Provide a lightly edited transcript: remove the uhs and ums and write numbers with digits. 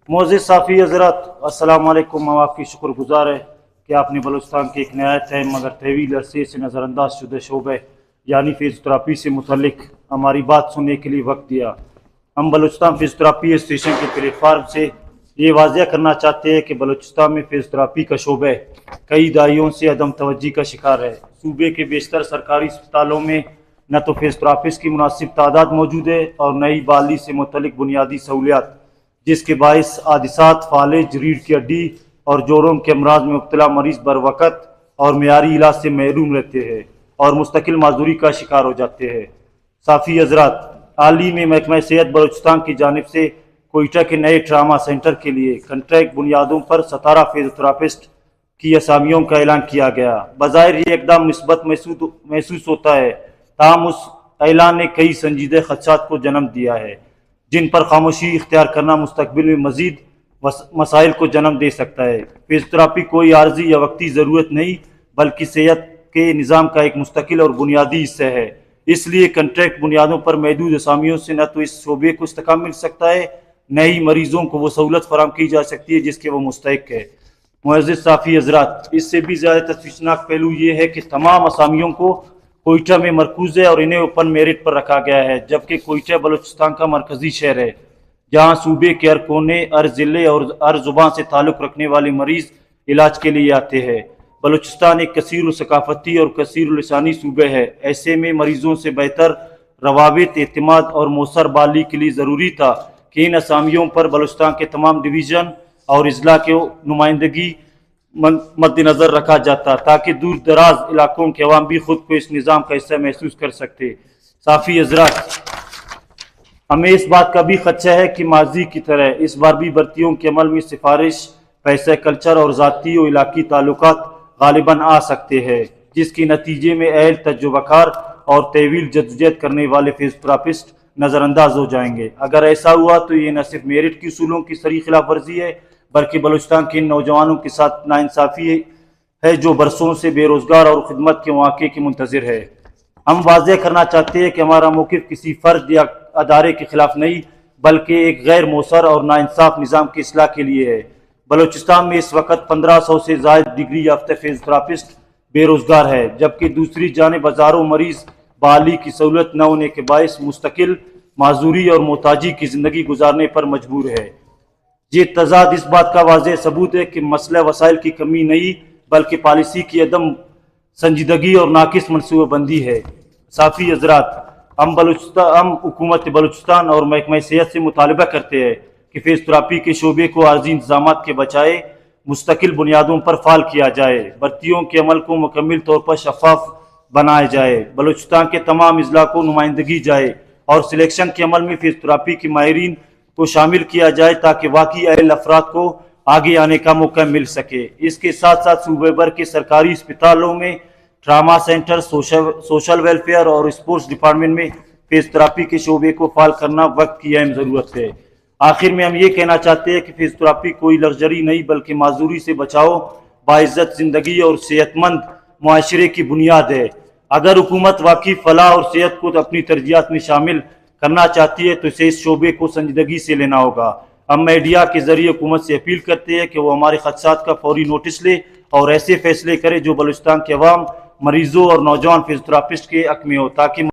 मोअज़्ज़िज़ साफ़ी हज़रात, अस्सलाम वालेकुम। हम आपकी शुक्रगुजार है कि आपने बलूचिस्तान के एक नहायत है मगर तवील अरसे से नज़रअंदाज शुदा शोबे यानी फिज़ियोथेरेपी से मुतल्लिक हमारी बात सुनने के लिए वक्त दिया। हम बलूचिस्तान फिज़ियोथेरेपी स्टेशन के प्लेटफार्म से ये वाज़ह करना चाहते हैं कि बलूचिस्तान में फिज़ियोथेरेपी का शोबा कई दायियों से अदम तवज्जी का शिकार है। सूबे के बेशतर सरकारी अस्पतालों में न तो फिज़ियोथेरेपिस्ट की मुनासिब तादाद मौजूद है और नई बहाली से मुतल्लिक बुनियादी सहूलियात, जिसके बायस हादिसात, फालिज, रीढ़ की हड्डी और जोड़ों के अमराज में मुब्तला मरीज बर वक़्त और मेयारी इलाज से महरूम रहते हैं और मुस्तकिल माजूरी का शिकार हो जाते हैं। साफ़ी हज़रात, हाल ही में महकमा सेहत बलूचिस्तान की जानिब से कोयटा के नए ट्रामा सेंटर के लिए कंट्रैक्ट बुनियादों पर 17 फिज़ियोथेरेपिस्ट की असामियों का ऐलान किया गया। बज़ाहिर ये एकदम निस्बत महसूस होता है, ताहम उस ऐलान ने कई संजीदा खदशात को जन्म दिया है जिन पर खामोशी इख्तियार करना मुस्तकबिल में मजीद मसाइल को जन्म दे सकता है। फिज़ियोथेरेपी कोई आर्जी या वक्ती ज़रूरत नहीं बल्कि सेहत के निज़ाम का एक मुस्तकिल और बुनियादी हिस्सा है। इसलिए कंट्रैक्ट बुनियादों पर महदूद असामियों से न तो इस शोबे को इस्तेकाम मिल सकता है, न ही मरीजों को वो सहूलत फराम की जा सकती है जिसके वो मुस्तहिक है। मुअज़्ज़िज़ साफ़ी हज़रात, इससे भी ज़्यादा तशवीशनाक पहलू ये है कि तमाम असामियों को कोयटा में मरकूज़ है और इन्हें ओपन मेरिट पर रखा गया है, जबकि कोयटा बलूचिस्तान का मरकजी शहर है जहाँ सूबे के हर कोने, हर ज़िले और हर ज़ुबान से ताल्लुक़ रखने वाले मरीज़ इलाज के लिए आते हैं। बलूचिस्तान एक कसीर सकाफ़ती और कसीर लिसानी सूबे है। ऐसे में मरीज़ों से बेहतर रवाबित, एतमाद और मौसर बाली के लिए ज़रूरी था कि इन असामियों पर बलूचिस्तान के तमाम डिवीज़न और अजला की नुमाइंदगी मद्देनज़र रखा जाता ताकि दूर दराज इलाकों के अवाम भी खुद को इस निज़ाम का हिस्सा महसूस कर सकते। साफ़ी हज़रात, हमें इस बात का भी खदशा है कि माजी की तरह इस बार भी भर्तियों के अमल में सिफारिश, पैसा, कल्चर और ज़ाती और इलाकी ताल्लुकात गालिबन आ सकते हैं, जिसके नतीजे में अहल, तजुर्बाकार और तवील जद्दोजहद करने वाले फिज़ियोथेरेपिस्ट नज़रअंदाज हो जाएंगे। अगर ऐसा हुआ तो ये न सिर्फ मेरिट की उसूलों की सरी खिलाफ वर्जी है बल्कि बलूचिस्तान के इन नौजवानों के साथ नाइंसाफ़ी है जो बरसों से बेरोज़गार और खिदमत के मौके के मुंतज़िर है। हम वाज़ह करना चाहते हैं कि हमारा मौक़िफ़ किसी फ़र्द या अदारे के खिलाफ नहीं बल्कि एक गैर मौसर और नाइंसाफ़ निज़ाम की इस्लाह के लिए है। बलूचिस्तान में इस वक्त 1500 से ज़ायद डिग्री याफ्ता फिज़ियोथेरेपिस्ट बेरोज़गार है, जबकि दूसरी जानिब हज़ारों मरीज़ बहाली की सहूलत न होने के बायस मुस्तकिल माजूरी और मोहताजी की ज़िंदगी गुजारने पर मजबूर है। ये तजाद इस बात का वाज़ेह सबूत है कि मसला वसाइल की कमी नहीं बल्कि पॉलिसी की अदम संजीदगी और नाकिस मनसूबाबंदी है। साफ़ी हज़रात, हम हुकूमत बलूचिस्तान और महकमा सेहत से मुतालबा करते हैं कि फिज़ियोथेरेपी के शोबे को आर्जी इंतजामात के बजाय मुस्तकिल बुनियादों पर फ़ाल किया जाए, भर्तियों के अमल को मुकम्मल तौर पर शफाफ बनाया जाए, बलूचिस्तान के तमाम अजला को नुमाइंदगी जाए और सिलेक्शन के अमल में फिज़ियोथेरेपी के माहिरीन को शामिल किया जाए ताकि वाकई अहल अफराद को आगे आने का मौका मिल सके। इसके साथ साथ सूबे भर के सरकारी अस्पतालों में ट्रामा सेंटर, सोशल वेलफेयर और स्पोर्ट्स डिपार्टमेंट में फिज़ियोथेरेपी के शोबे को फाल करना वक्त की अहम ज़रूरत है। आखिर में हम ये कहना चाहते हैं कि फिज़ियोथेरेपी कोई लग्जरी नहीं बल्कि माजूरी से बचाओ, बाइज़्ज़त ज़िंदगी और सेहतमंद मुआशरे की बुनियाद है। अगर हुकूमत वाकई फलाह और सेहत को अपनी तरजीहात में शामिल करना चाहती है तो इसे इस शोबे को संजीदगी से लेना होगा। हम मीडिया के जरिए हुकूमत से अपील करते हैं कि वो हमारे खदशात का फौरी नोटिस ले और ऐसे फैसले करे जो बलूचिस्तान के अवाम, मरीजों और नौजवान फिज़ियोथेरेपिस्ट के हक में हो ताकि